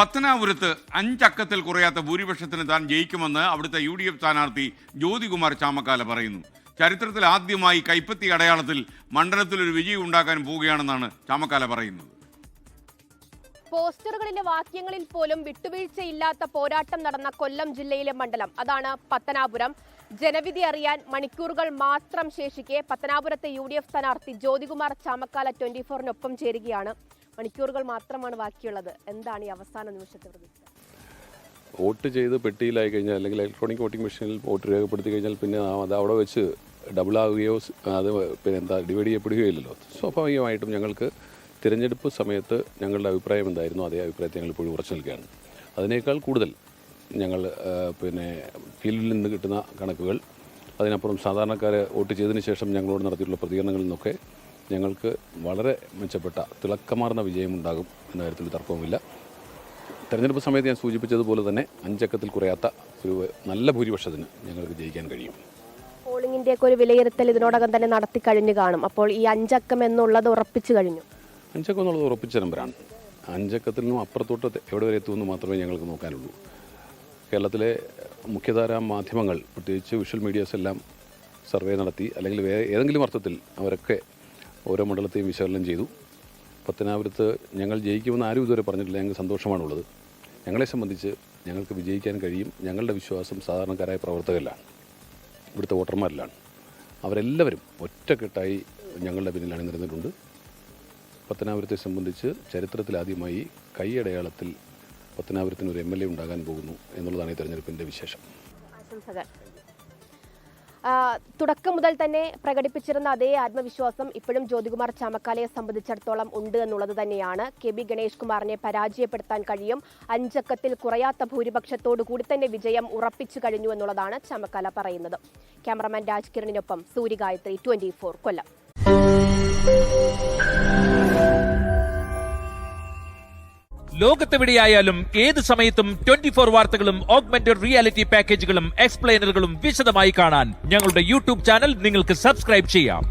പത്തനാപുരത്ത് 5 അക്കത്തിൽ കുറയാത്ത ഭൂരിപക്ഷത്തിന് താൻ ജയിക്കുമെന്ന് അവിടുത്തെ UDF സ്ഥാനാർത്ഥി ജ്യോതികുമാർ ചാമക്കാല പറയുന്നു. ചരിത്രത്തിൽ ആദ്യമായി കൈപ്പത്തി അടയാളത്തിൽ മണ്ഡലത്തിലൊരു വിജയം ഉണ്ടാക്കാൻ പോവുകയാണെന്നാണ് ചാമക്കാല പറയുന്നത്. പോസ്റ്ററുകളിലെ വാക്യങ്ങളിൽ പോലും വിട്ടുവീഴ്ചയില്ലാത്ത പോരാട്ടം നടന്ന കൊല്ലം ജില്ലയിലെ മണ്ഡലം അതാണ് പത്തനാപുരം. ജനവിധി അറിയാൻ മണിക്കൂറുകൾ മാത്രം ശേഷിക്കെ പത്തനാപുരത്തെ UDF സ്ഥാനാർത്ഥി ജ്യോതികുമാർ ചാമക്കാല 24-നൊപ്പം ചേരുകയാണ്. മണിക്കൂറുകൾ മാത്രമാണ് ബാക്കിയുള്ളത്. എന്താണ് ഈ അവസാന നിമിഷത്തെ പ്രതീക്ഷ? വോട്ട് ചെയ്ത് പെട്ടിയിലായി കഴിഞ്ഞാൽ അല്ലെങ്കിൽ ഇലക്ട്രോണിക് വോട്ടിംഗ് മെഷീനിൽ വോട്ട് രേഖപ്പെടുത്തി കഴിഞ്ഞാൽ പിന്നെ അത് അവിടെ വെച്ച് ഡബിളാവുകയോ അത് പിന്നെ ഡിവൈഡ് ചെയ്യപ്പെടുകയോ ഇല്ലല്ലോ. സ്വാഭാവികമായിട്ടും ഞങ്ങൾക്ക് തിരഞ്ഞെടുപ്പ് സമയത്ത് ഞങ്ങളുടെ അഭിപ്രായം എന്തായിരുന്നു അതേ അഭിപ്രായത്തെ ഞങ്ങൾ ഇപ്പോഴും ഉറച്ചു നിൽക്കുകയാണ്. അതിനേക്കാൾ കൂടുതൽ ഞങ്ങൾ പിന്നെ ഫീൽഡിൽ നിന്ന് കിട്ടുന്ന കണക്കുകൾ, അതിനപ്പുറം സാധാരണക്കാരെ വോട്ട് ചെയ്തതിന് ശേഷം ഞങ്ങളോട് നടത്തിയിട്ടുള്ള പ്രതികരണങ്ങളിൽ നിന്നൊക്കെ ഞങ്ങൾക്ക് വളരെ മെച്ചപ്പെട്ട തിളക്കമാർന്ന വിജയമുണ്ടാകും എന്ന കാര്യത്തിൽ തർക്കവുമില്ല. തെരഞ്ഞെടുപ്പ് സമയത്ത് ഞാൻ സൂചിപ്പിച്ചതുപോലെ തന്നെ 5 അക്കത്തിൽ കുറയാത്ത ഒരു നല്ല ഭൂരിപക്ഷത്തിന് ഞങ്ങൾക്ക് ജയിക്കാൻ കഴിയും. പോളിംഗിന്റെ ഒരു വിലയിരുത്തൽ ഇതിനോടകം തന്നെ നടത്തി കഴിഞ്ഞു കാണും. അപ്പോൾ ഈ 5 അക്കം എന്നുള്ളത് ഉറപ്പിച്ചു കഴിഞ്ഞു? 5 അക്കം എന്നുള്ളത് ഉറപ്പിച്ച നമ്പറാണ്. 5 അക്കത്തിൽ നിന്നും അപ്പുറത്തോട്ട് എവിടെ വരെ എത്തുമെന്ന് മാത്രമേ ഞങ്ങൾക്ക് നോക്കാനുള്ളൂ. കേരളത്തിലെ മുഖ്യധാരാ മാധ്യമങ്ങൾ, പ്രത്യേകിച്ച് വിഷ്വൽ മീഡിയാസ് എല്ലാം സർവേ നടത്തി, അല്ലെങ്കിൽ ഏതെങ്കിലും അർത്ഥത്തിൽ അവരൊക്കെ ഓരോ മണ്ഡലത്തെയും വിശകലനം ചെയ്തു. പത്തനാപുരത്ത് ഞങ്ങൾ ജയിക്കുമെന്ന് ആരും ഇതുവരെ പറഞ്ഞിട്ടില്ല. ഞങ്ങൾക്ക് സന്തോഷമാണുള്ളത്. ഞങ്ങളെ സംബന്ധിച്ച് ഞങ്ങൾക്ക് വിജയിക്കാൻ കഴിയും. ഞങ്ങളുടെ വിശ്വാസം സാധാരണക്കാരായ പ്രവർത്തകരിലാണ്, ഇവിടുത്തെ വോട്ടർമാരിലാണ്. അവരെല്ലാവരും ഒറ്റക്കെട്ടായി ഞങ്ങളുടെ പിന്നിൽ അണിനിരന്നിട്ടുണ്ട്. പത്തനാപുരത്തെ സംബന്ധിച്ച് ചരിത്രത്തിലാദ്യമായി കൈയടയാളത്തിൽ പത്തനാപുരത്തിന് ഒരു MLA ഉണ്ടാകാൻ പോകുന്നു എന്നുള്ളതാണ് ഈ തെരഞ്ഞെടുപ്പിൻ്റെ വിശേഷം. ആശംസകൾ. തുടക്കം മുതൽ തന്നെ പ്രകടിപ്പിച്ചിരുന്ന അതേ ആത്മവിശ്വാസം ഇപ്പോഴും ജ്യോതികുമാർ ചാമക്കാലയെ സംബന്ധിച്ചിടത്തോളം ഉണ്ട് എന്നുള്ളത് തന്നെയാണ്. KB ഗണേഷ് കുമാറിനെ പരാജയപ്പെടുത്താൻ കഴിയും. 5 അക്കത്തിൽ കുറയാത്ത ഭൂരിപക്ഷത്തോടു കൂടി തന്നെ വിജയം ഉറപ്പിച്ചു കഴിഞ്ഞു എന്നുള്ളതാണ് ചാമക്കാല പറയുന്നത്. ക്യാമറമാൻ രാജ്കിരണിനൊപ്പം സൂര്യഗായത്രി, 24 കൊല്ലം. ലോകത്തെവിടെയായാലും ഏത് സമയത്തും 24 വാർത്തകളും ഓഗ്മെന്റഡ് റിയാലിറ്റി പാക്കേജുകളും എക്സ്പ്ലെയിനറുകളും വിശദമായി കാണാൻ ഞങ്ങളുടെ YouTube ചാനൽ നിങ്ങൾക്ക് സബ്സ്ക്രൈബ് ചെയ്യാം.